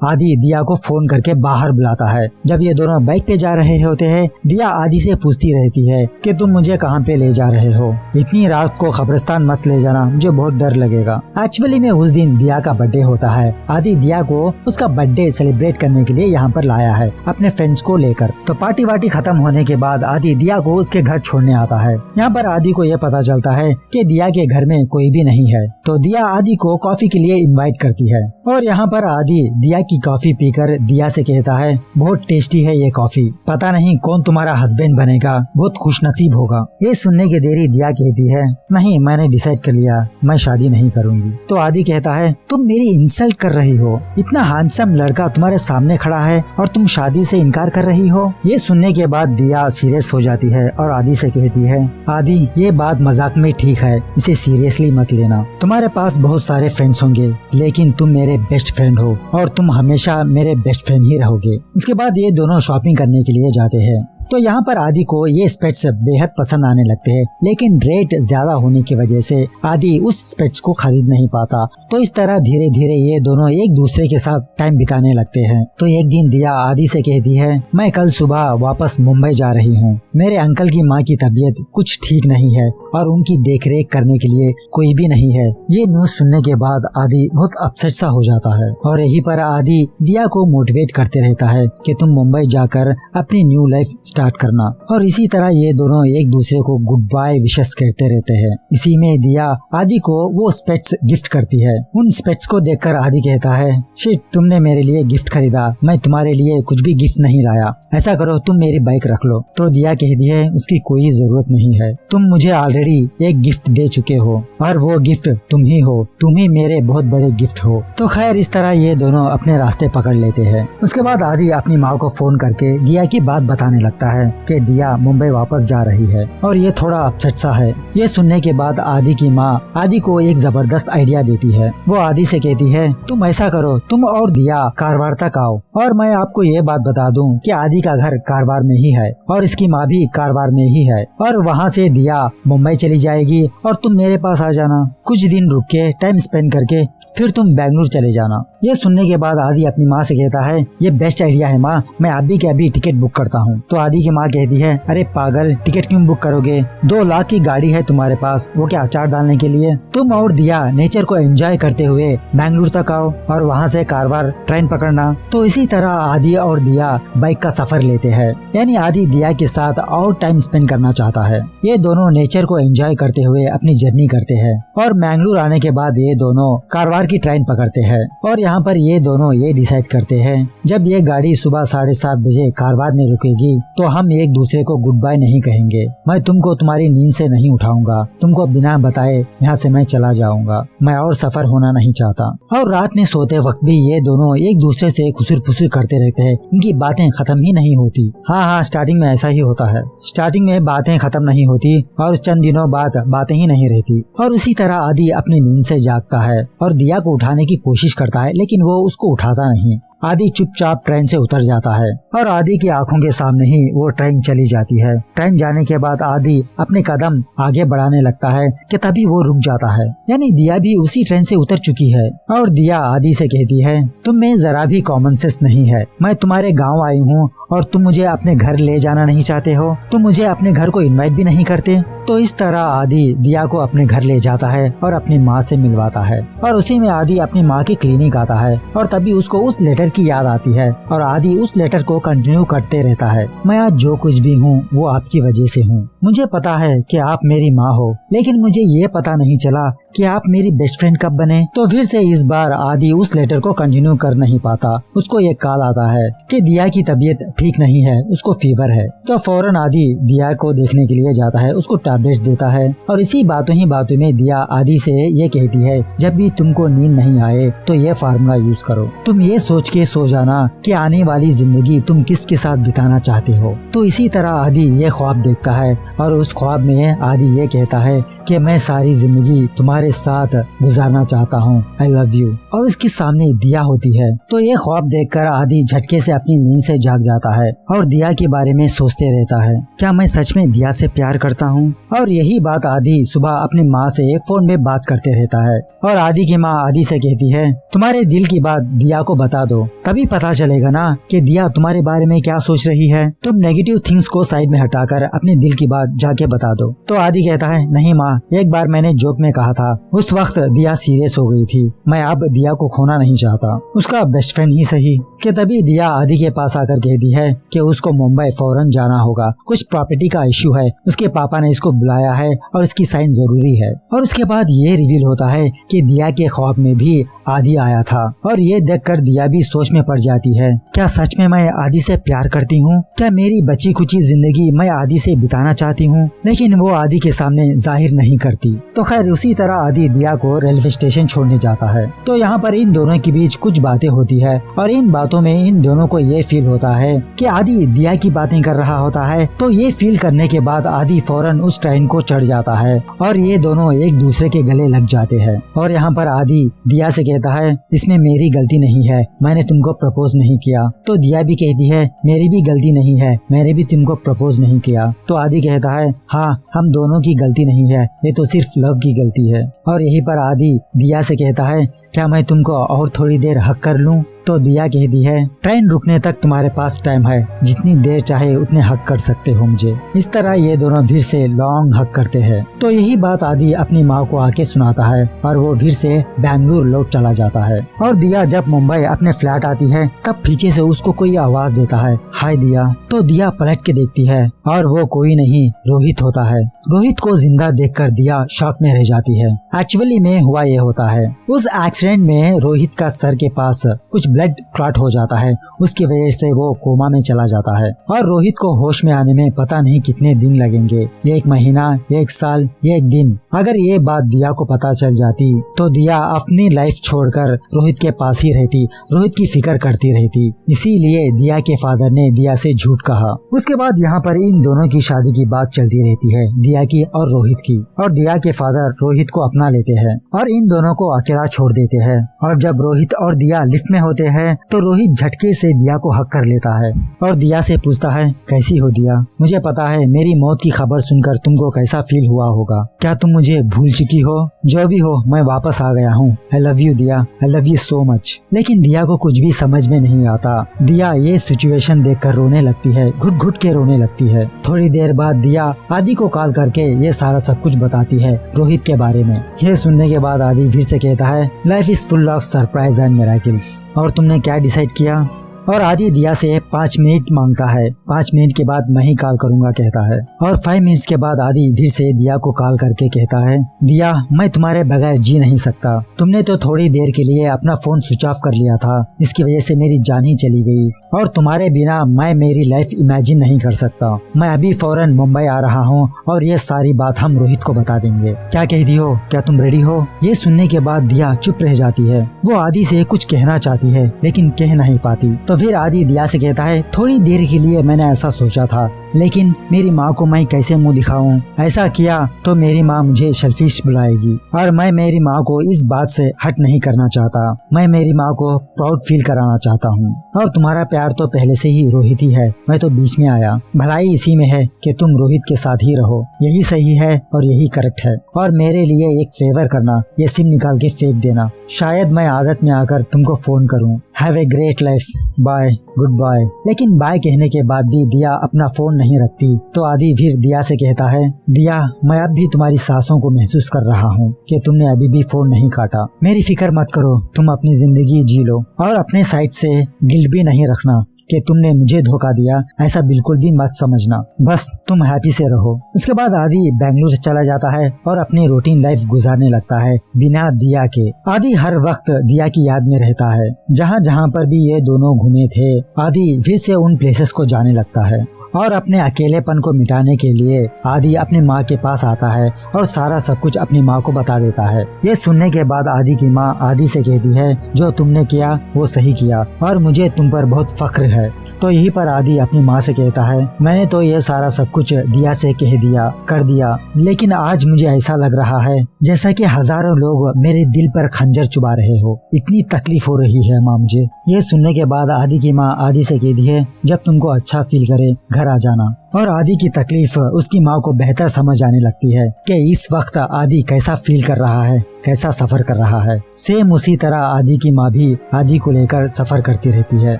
आदि दिया को फोन करके बाहर बुलाता है। जब ये दोनों बाइक पे जा रहे होते हैं, दिया आदि से पूछती रहती है कि तुम मुझे कहाँ पे ले जा रहे हो, इतनी रात को कब्रिस्तान मत ले जाना, मुझे बहुत डर लगेगा। एक्चुअली में उस दिन दिया का बर्थडे होता है। आदि दिया को उसका बर्थडे सेलिब्रेट करने के लिए यहाँ पर लाया है अपने फ्रेंड्स को लेकर। तो पार्टी वार्टी खत्म होने के बाद आदि दिया को उसके घर छोड़ने आता है। यहाँ पर आदि को यह पता चलता है कि दिया के घर में कोई भी नहीं है, तो दिया आदि को कॉफी के लिए इनवाइट करती है। और यहाँ पर आदि दिया की कॉफी पीकर दिया से कहता है बहुत टेस्टी है ये कॉफी, पता नहीं कौन तुम्हारा हस्बैंड बनेगा, बहुत खुशनसीब होगा। ये सुनने के देरी दिया कहती है नहीं मैंने डिसाइड कर लिया, मैं शादी नहीं करूंगी। तो आदि कहता है तुम मेरी इंसल्ट कर रही हो, इतना हैंडसम लड़का तुम्हारे सामने खड़ा है और तुम शादी से इनकार कर रही हो। ये सुनने के बाद दिया सीरियस हो जाती है और आदि से कहती है आदि ये बात मजाक में ठीक है, इसे सीरियसली मत लेना। तुम्हारे पास बहुत सारे फ्रेंड्स होंगे, लेकिन तुम मेरे बेस्ट फ्रेंड हो और तुम हमेशा मेरे बेस्ट फ्रेंड ही रहोगे। उसके बाद ये दोनों शॉपिंग करने के लिए जाते हैं। तो यहाँ पर आदि को ये स्पेट्स बेहद पसंद आने लगते हैं, लेकिन रेट ज्यादा होने की वजह से आदि उस स्पेट्स को खरीद नहीं पाता। तो इस तरह धीरे धीरे ये दोनों एक दूसरे के साथ टाइम बिताने लगते हैं। तो एक दिन दिया आदि से कहती है मैं कल सुबह वापस मुंबई जा रही हूँ, मेरे अंकल की माँ की तबीयत कुछ ठीक नहीं है और उनकी देखरेख करने के लिए कोई भी नहीं है। ये न्यूज सुनने के बाद आदि बहुत अपसेट सा हो जाता है और यहीं पर आदि दिया को मोटिवेट करते रहता है कि तुम मुंबई जाकर अपनी न्यू लाइफ स्टार्ट करना। और इसी तरह ये दोनों एक दूसरे को गुड बाय विशेस कहते रहते हैं। इसी में दिया आदि को वो स्पेट्स गिफ्ट करती है। उन स्पेट्स को देखकर आदि कहता है, शिट, तुमने मेरे लिए गिफ्ट खरीदा, मैं तुम्हारे लिए कुछ भी गिफ्ट नहीं लाया, ऐसा करो तुम मेरी बाइक रख लो। तो दिया कहती है, उसकी कोई जरूरत नहीं है, तुम मुझे ऑलरेडी एक गिफ्ट दे चुके हो और वो गिफ्ट तुम ही हो, तुम ही मेरे बहुत बड़े गिफ्ट हो। तो खैर इस तरह ये दोनों अपने रास्ते पकड़ लेते हैं। उसके बाद आदि अपनी माँ को फोन करके दिया की बात बताने लगता है कि दिया मुंबई वापस जा रही है और ये थोड़ा अपसेट सा है। ये सुनने के बाद आदि की माँ आदि को एक जबरदस्त आइडिया देती है। वो आदि से कहती है, तुम ऐसा करो, तुम और दिया कारवार तक आओ और मैं आपको ये बात बता दूं कि आदि का घर कारवार में ही है और इसकी माँ भी कारवार में ही है और वहाँ से दिया मुंबई चली जाएगी और तुम मेरे पास आ जाना। कुछ दिन रुक के टाइम स्पेंड करके फिर तुम बेंगलुरु चले जाना। ये सुनने के बाद आदि अपनी माँ से कहता है, ये बेस्ट आइडिया है माँ, मैं अभी के अभी टिकट बुक करता हूँ। तो आदि की माँ कहती है, अरे पागल, टिकट क्यों बुक करोगे, 2 लाख की गाड़ी है तुम्हारे पास, वो क्या अचार डालने के लिए। तुम और दिया नेचर को एंजॉय करते हुए बेंगलुरु तक आओ और वहाँ से कारवार ट्रेन पकड़ना। तो इसी तरह आदि और दिया बाइक का सफर लेते हैं, यानी आदि दिया के साथ और टाइम स्पेंड करना चाहता है। ये दोनों नेचर को एंजॉय करते हुए अपनी जर्नी करते हैं और बेंगलुरु आने के बाद ये दोनों कारवार की ट्रेन पकड़ते हैं और यहाँ पर ये दोनों ये डिसाइड करते हैं, जब ये गाड़ी सुबह 7:30 बजे कारवार में रुकेगी तो हम एक दूसरे को गुड बाय नहीं कहेंगे। मैं तुमको तुम्हारी नींद से नहीं उठाऊंगा, तुमको बिना बताए यहाँ से मैं चला जाऊंगा, मैं और सफर होना नहीं चाहता। और रात में सोते वक्त भी ये दोनों एक दूसरे से खुसुर फुसुर करते रहते हैं, इनकी बातें खत्म ही नहीं होती। हाँ, स्टार्टिंग में ऐसा ही होता है, स्टार्टिंग में बातें खत्म नहीं होती और चंद दिनों बाद बातें ही नहीं रहती। और उसी तरह आदि अपनी नींद से जागता है और दिया को उठाने की कोशिश करता है, लेकिन वो उसको उठाता नहीं। आदि चुपचाप ट्रेन से उतर जाता है और आदि की आंखों के सामने ही वो ट्रेन चली जाती है। ट्रेन जाने के बाद आदि अपने कदम आगे बढ़ाने लगता है कि तभी वो रुक जाता है, यानी दिया भी उसी ट्रेन से उतर चुकी है। और दिया आदि से कहती है, तुम में जरा भी कॉमन सेंस नहीं है, मैं तुम्हारे गाँव आई हूँ और तुम मुझे अपने घर ले जाना नहीं चाहते हो, तुम मुझे अपने घर को इनवाइट भी नहीं करते। तो इस तरह आदि दिया को अपने घर ले जाता है और अपनी माँ से मिलवाता है और उसी में आदि अपनी माँ की क्लिनिक आता है और तभी उसको उस लेटर की याद आती है और आदि उस लेटर को कंटिन्यू करते रहता है। मैं आज जो कुछ भी हूँ वो आपकी वजह से हूँ, मुझे पता है कि आप मेरी माँ हो, लेकिन मुझे ये पता नहीं चला कि आप मेरी बेस्ट फ्रेंड कब बने। तो फिर से इस बार आदि उस लेटर को कंटिन्यू कर नहीं पाता। उसको ये कॉल आता है कि दिया की तबीयत ठीक नहीं है, उसको फीवर है। तो फौरन आदि दिया को देखने के लिए जाता है, उसको टैबलेट्स देता है और इसी बातों ही बातों में दिया आदि से ये कहती है, जब भी तुमको नींद नहीं आए तो ये फार्मूला यूज करो, तुम ये सोच के सो जाना कि आने वाली जिंदगी तुम किसके साथ बिताना चाहते हो। तो इसी तरह आदि ये ख्वाब देखता है और उस ख्वाब में आदि ये कहता है कि मैं सारी जिंदगी तुम्हारे साथ गुजारना चाहता हूँ, आई लव यू। और उसके सामने दिया होती है। तो ये ख्वाब देखकर आदि झटके से अपनी नींद से जाग जाता है और दिया के बारे में सोचते रहता है, क्या मैं सच में दिया से प्यार करता हूँ। और यही बात आदि सुबह अपनी माँ से फोन में बात करते रहता है और आदि की माँ आदि से कहती है, तुम्हारे दिल की बात दिया को बता दो, तभी पता चलेगा ना कि दिया तुम्हारे बारे में क्या सोच रही है। तुम नेगेटिव थिंग्स को साइड में हटाकर अपने दिल की बात जाके बता दो। तो आदि कहता है, नहीं माँ, एक बार मैंने जोक में कहा था, उस वक्त दिया सीरियस हो गई थी, मैं अब दिया को खोना नहीं चाहता, उसका बेस्ट फ्रेंड ही सही। कि तभी दिया आदि के पास आकर कहती है कि उसको मुंबई फौरन जाना होगा, कुछ प्रॉपर्टी का इश्यू है, उसके पापा ने इसको बुलाया है और इसकी साइन जरूरी है। और उसके बाद ये रिवील होता है कि दिया के ख्वाब में भी आदि आया था और ये देखकर दिया भी सोच में पड़ जाती है, क्या सच में मैं आदि से प्यार करती हूँ, क्या मेरी बची खुची जिंदगी मैं आदि से बिताना चाहती हूँ, लेकिन वो आदि के सामने जाहिर नहीं करती। तो खैर उसी तरह आदि दिया को रेलवे स्टेशन छोड़ने जाता है। तो यहाँ पर इन दोनों के बीच कुछ बातें होती है और इन बातों में इन दोनों को ये फील होता है कि आदि दिया की बातें कर रहा होता है। तो ये फील करने के बाद आदि फौरन उस ट्रेन को चढ़ जाता है और ये दोनों एक दूसरे के गले लग जाते हैं। और यहाँ पर आदि दिया से कहता है, इसमें मेरी गलती नहीं है, मैंने तुमको प्रपोज नहीं किया। तो दिया भी कहती है, मेरी भी गलती नहीं है, मैंने भी तुमको प्रपोज नहीं किया। तो आदि कहता है, हाँ, हम दोनों की गलती नहीं है, ये तो सिर्फ लव की गलती है। और यहीं पर आदि दिया से कहता है, क्या मैं तुमको और थोड़ी देर हक कर लूं। तो दिया कहती है ट्रेन रुकने तक तुम्हारे पास टाइम है, जितनी देर चाहे उतने हक कर सकते हो मुझे। इस तरह ये दोनों फिर से लॉन्ग हक करते हैं। तो यही बात आदि अपनी माँ को आके सुनाता है और वो फिर से बेंगलुरु लौट चला जाता है। और दिया जब मुंबई अपने फ्लैट आती है तब पीछे से उसको कोई आवाज देता है, हाय दिया। तो दिया पलट के देखती है और वो कोई नहीं रोहित होता है। रोहित को जिंदा देखकर दिया शॉक में रह जाती है। एक्चुअली में हुआ ये होता है, उस एक्सीडेंट में रोहित का सर के पास कुछ ब्लड क्लॉट हो जाता है, उसकी वजह से वो कोमा में चला जाता है और रोहित को होश में आने में पता नहीं कितने दिन लगेंगे, 1 महीना, 1 साल, 1 दिन। अगर ये बात दिया को पता चल जाती तो दिया अपनी लाइफ छोड़कर रोहित के पास ही रहती, रोहित की फिक्र करती रहती। इसीलिए दिया के फादर ने दिया से झूठ कहा। उसके बाद यहाँ पर इन दोनों की शादी की बात चलती रहती है, दिया की और रोहित की। और दिया के फादर रोहित को अपना लेते हैं और इन दोनों को अकेला छोड़ देते हैं। और जब रोहित और दिया लिफ्ट में होते हैं तो रोहित झटके से दिया को हक कर लेता है और दिया से पूछता है, कैसी हो दिया? मुझे पता है मेरी मौत की खबर सुनकर तुमको कैसा फील हुआ होगा। क्या तुम मुझे भूल चुकी हो? जो भी हो, मैं वापस आ गया हूँ। आई लव यू दिया, I love you so much. लेकिन दिया को कुछ भी समझ में नहीं आता। दिया ये सिचुएशन देखकर रोने लगती है, घुट घुट के रोने लगती है। थोड़ी देर बाद दिया आदि को कॉल करके ये सारा सब कुछ बताती है रोहित के बारे में। ये सुनने के बाद आदि फिर से कहता है, life is full of surprise and miracles. और तुमने क्या डिसाइड किया? और आदि दिया से 5 मिनट मांगता है। 5 मिनट के बाद मैं ही कॉल करूंगा कहता है। और 5 मिनट्स के बाद आदि फिर से दिया को कॉल करके कहता है, दिया मैं तुम्हारे बगैर जी नहीं सकता। तुमने तो थोड़ी देर के लिए अपना फोन स्विच ऑफ कर लिया था, इसकी वजह से मेरी जान ही चली गई। और तुम्हारे बिना मैं मेरी लाइफ इमेजिन नहीं कर सकता। मैं अभी फौरन मुंबई आ रहा हूँ और ये सारी बात हम रोहित को बता देंगे। क्या कहती हो? क्या तुम रेडी हो? ये सुनने के बाद दिया चुप रह जाती है। वो आदि से कुछ कहना चाहती है लेकिन कह नहीं पाती। तो फिर आदि दिया से कहता है, थोड़ी देर के लिए मैंने ऐसा सोचा था, लेकिन मेरी माँ को मैं कैसे मुंह दिखाऊं? ऐसा किया तो मेरी माँ मुझे शेल्फिश बुलाएगी और मैं मेरी माँ को इस बात से हट नहीं करना चाहता। मैं मेरी माँ को प्राउड फील कराना चाहता हूँ। और तुम्हारा प्यार तो पहले से ही रोहित ही है, मैं तो बीच में आया। भलाई इसी में है कि तुम रोहित के साथ ही रहो, यही सही है और यही करेक्ट है। और मेरे लिए एक फेवर करना, ये सिम निकाल के फेंक देना। शायद मैं आदत में आकर तुमको फोन करूँ। Have a great life, bye, goodbye. लेकिन बाय कहने के बाद भी दिया अपना फोन नहीं रखती। तो आदि फिर दिया से कहता है, दिया मैं अब भी तुम्हारी सांसों को महसूस कर रहा हूँ कि तुमने अभी भी फोन नहीं काटा। मेरी फिक्र मत करो, तुम अपनी जिंदगी जी लो और अपने साइड से गिल्ट भी नहीं रखना कि तुमने मुझे धोखा दिया, ऐसा बिल्कुल भी मत समझना। बस तुम हैप्पी से रहो। उसके बाद आदि बेंगलुरु से चला जाता है और अपनी रूटीन लाइफ गुजारने लगता है बिना दिया के। आदि हर वक्त दिया की याद में रहता है। जहाँ जहाँ पर भी ये दोनों घूमे थे, आदि फिर से उन प्लेसेस को जाने लगता है और अपने अकेलेपन को मिटाने के लिए आदि अपनी माँ के पास आता है और सारा सब कुछ अपनी माँ को बता देता है। ये सुनने के बाद आदि की माँ आदि से कहती है, जो तुमने किया वो सही किया और मुझे तुम पर बहुत फख्र है। तो यहीं पर आदि अपनी माँ से कहता है, मैंने तो ये सारा सब कुछ दिया से कह दिया, कर दिया, लेकिन आज मुझे ऐसा लग रहा है जैसा कि हजारों लोग मेरे दिल पर खंजर चुबा रहे हो। इतनी तकलीफ हो रही है माँ मुझे। ये सुनने के बाद आदि की माँ आदि से कहती है, जब तुमको अच्छा फील करे घर आ जाना। और आदि की तकलीफ उसकी माँ को बेहतर समझ आने लगती है कि इस वक्त आदि कैसा फील कर रहा है, कैसा सफर कर रहा है। सेम उसी तरह आदि की माँ भी आदि को लेकर सफर करती रहती है।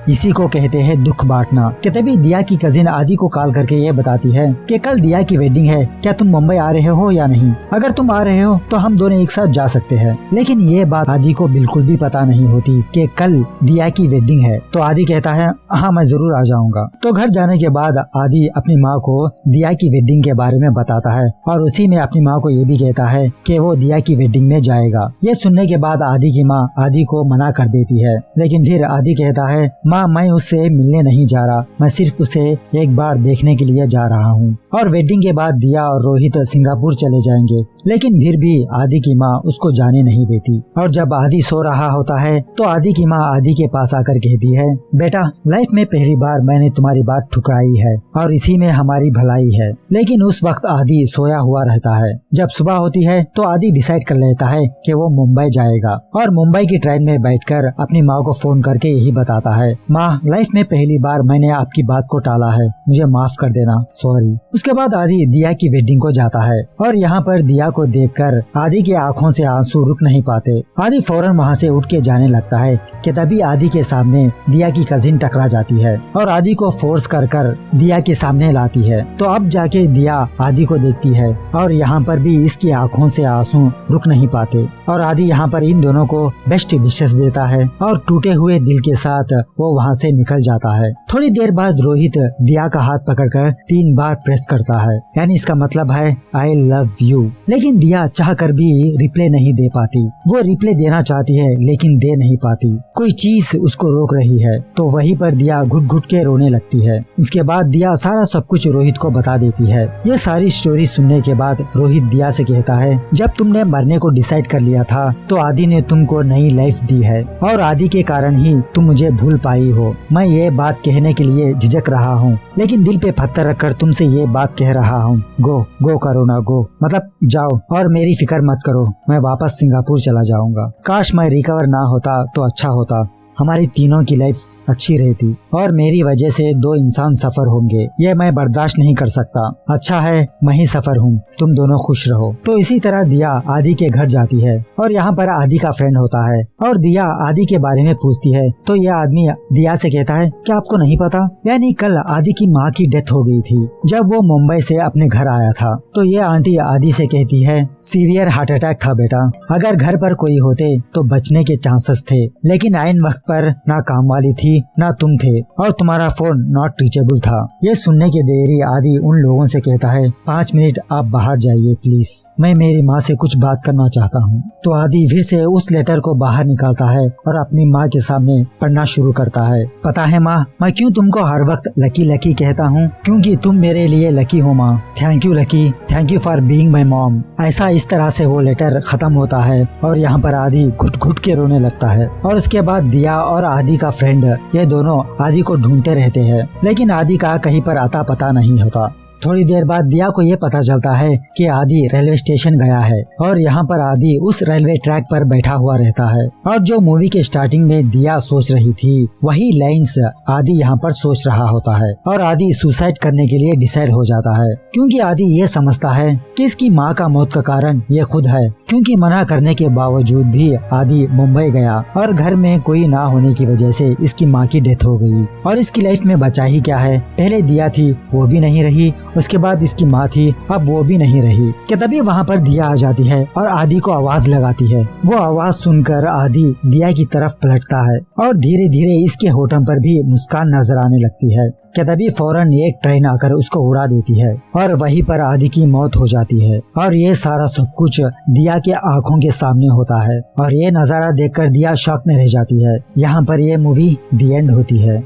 इसी को कहते हैं दुख बांटना। कि तभी दिया की कजिन आदि को कॉल करके ये बताती है कि कल दिया की वेडिंग है, क्या तुम मुंबई आ रहे हो या नहीं? अगर तुम आ रहे हो तो हम दोनों एक साथ जा सकते हैं। लेकिन ये बात आदि को बिल्कुल भी पता नहीं होती कि कल दिया की वेडिंग है। तो आदि कहता है, हाँ मैं जरूर आ जाऊंगा। तो घर जाने के बाद आदि अपनी माँ को दिया की वेडिंग के बारे में बताता है और उसी में अपनी माँ को ये भी कहता है कि वो दिया की वेडिंग में जाएगा। ये सुनने के बाद आदि की माँ आदि को मना कर देती है, लेकिन फिर आदि कहता है, माँ मैं उससे मिलने नहीं जा रहा, मैं सिर्फ उसे एक बार देखने के लिए जा रहा हूँ। और वेडिंग के बाद दिया और रोहित सिंगापुर चले जाएंगे, लेकिन फिर भी आदि की माँ उसको जाने नहीं देती। और जब आदि सो रहा होता है तो आदि की माँ आदि के पास आकर कहती है, बेटा लाइफ में पहली बार मैंने तुम्हारी बात ठुकराई है और इसी में हमारी भलाई है। लेकिन उस वक्त आदि सोया हुआ रहता है। जब सुबह होती है तो आदि डिसाइड कर लेता है कि वो मुंबई जाएगा और मुंबई की ट्रेन में बैठकर अपनी माँ को फोन करके यही बताता है, माँ लाइफ में पहली बार मैंने आपकी बात को टाला है, मुझे माफ कर देना, सॉरी। उसके बाद आदि दिया की वेडिंग को जाता है और यहाँ पर दिया को देखकर आदि की आंखों से आंसू रुक नहीं पाते। आदि फौरन वहाँ से उठ के जाने लगता है कि तभी आदि के सामने दिया की कजिन टकरा जाती है और आदि को फोर्स कर दिया के सामने लाती है। तो अब जाके दिया आदि को देखती है और यहाँ पर भी इसकी आंखों से आंसू रुक नहीं पाते और आदि यहाँ पर इन दोनों को बेस्ट विशेस देता है और टूटे हुए दिल के साथ वो वहाँ से निकल जाता है। थोड़ी देर बाद रोहित दिया का हाथ पकड़कर 3 बार प्रेस करता है, यानी इसका मतलब है आई लव यू। लेकिन दिया चाह कर भी रिप्लाई नहीं दे पाती। वो रिप्लाई देना चाहती है लेकिन दे नहीं पाती, कोई चीज उसको रोक रही है। तो वहीं पर दिया घुट घुट के रोने लगती है। उसके बाद दिया सारा सब कुछ रोहित को बता देती है। ये सारी स्टोरी सुनने के बाद रोहित दिया से कहता है, जब तुमने मरने को डिसाइड कर लिया था तो आदि ने तुमको नई लाइफ दी है और आदि के कारण ही तुम मुझे भूल पाई हो। मैं ये बात कहने के लिए झिझक रहा हूँ लेकिन दिल पे पत्थर रखकर तुमसे ये बात कह रहा हूँ, गो करो ना, गो मतलब जाओ और मेरी फिक्र मत करो, मैं वापस सिंगापुर चला जाऊंगा। काश मैं रिकवर ना होता तो अच्छा होता, हमारी तीनों की लाइफ अच्छी रहती और मेरी वजह से 2 इंसान सफर होंगे, ये मैं बर्दाश्त नहीं कर सकता। अच्छा है मैं ही सफर हूँ, तुम दोनों खुश रहो। तो इसी तरह दिया आदि के घर जाती है और यहाँ पर आदि का फ्रेंड होता है और दिया आदि के बारे में पूछती है तो यह आदमी दिया से कहता है, क्या आपको नहीं पता, यानी कल आदि की माँ की डेथ हो गई थी जब वो मुंबई से अपने घर आया था। तो ये आंटी आदि से कहती है, सीवियर हार्ट अटैक था बेटा, अगर घर पर कोई होते तो बचने के चांसेस थे, लेकिन आइन वक्त पर ना काम वाली थी ना तुम थे और तुम्हारा फोन नॉट रीचेबल था। ये सुनने के देरी आदि उन लोगों से कहता है, 5 मिनट आप बाहर जाइए प्लीज, मैं मेरी माँ से कुछ बात करना चाहता हूँ। तो आदि फिर से उस लेटर को बाहर निकालता है और अपनी माँ के सामने पढ़ना शुरू करता है। पता है माँ, मैं क्यों तुमको हर वक्त लकी लकी कहता हूँ, क्योंकि तुम मेरे लिए लकी हो माँ। Thank you lucky, thank you for being my mom. ऐसा इस तरह से वो लेटर खत्म होता है और यहाँ पर आदि घुट घुट के रोने लगता है। और उसके बाद दिया और आदि का फ्रेंड ये दोनों आदि को ढूंढते रहते हैं लेकिन आदि का कहीं पर आता पता नहीं होता। थोड़ी देर बाद दिया को ये पता चलता है कि आदि रेलवे स्टेशन गया है और यहाँ पर आदि उस रेलवे ट्रैक पर बैठा हुआ रहता है और जो मूवी के स्टार्टिंग में दिया सोच रही थी वही लाइंस आदि यहाँ पर सोच रहा होता है और आदि सुसाइड करने के लिए डिसाइड हो जाता है क्योंकि आदि ये समझता है कि इसकी माँ का मौत का कारण ये खुद है, क्योंकि मना करने के बावजूद भी आदि मुंबई गया और घर में कोई ना होने की वजह से इसकी माँ की डेथ हो गई और इसकी लाइफ में बचा ही क्या है, पहले दिया थी वो भी नहीं रही, उसके बाद इसकी माँ थी अब वो भी नहीं रही। कि तभी वहाँ पर दिया आ जाती है और आदि को आवाज लगाती है। वो आवाज सुनकर आदि दिया की तरफ पलटता है और धीरे धीरे इसके होठों पर भी मुस्कान नजर आने लगती है। कि तभी फौरन एक ट्रेन आकर उसको उड़ा देती है और वहीं पर आदि की मौत हो जाती है और ये सारा सब कुछ दिया के आंखों के सामने होता है और ये नजारा देखकर दिया शॉक में रह जाती है। यहाँ पर ये मूवी दी एंड होती है।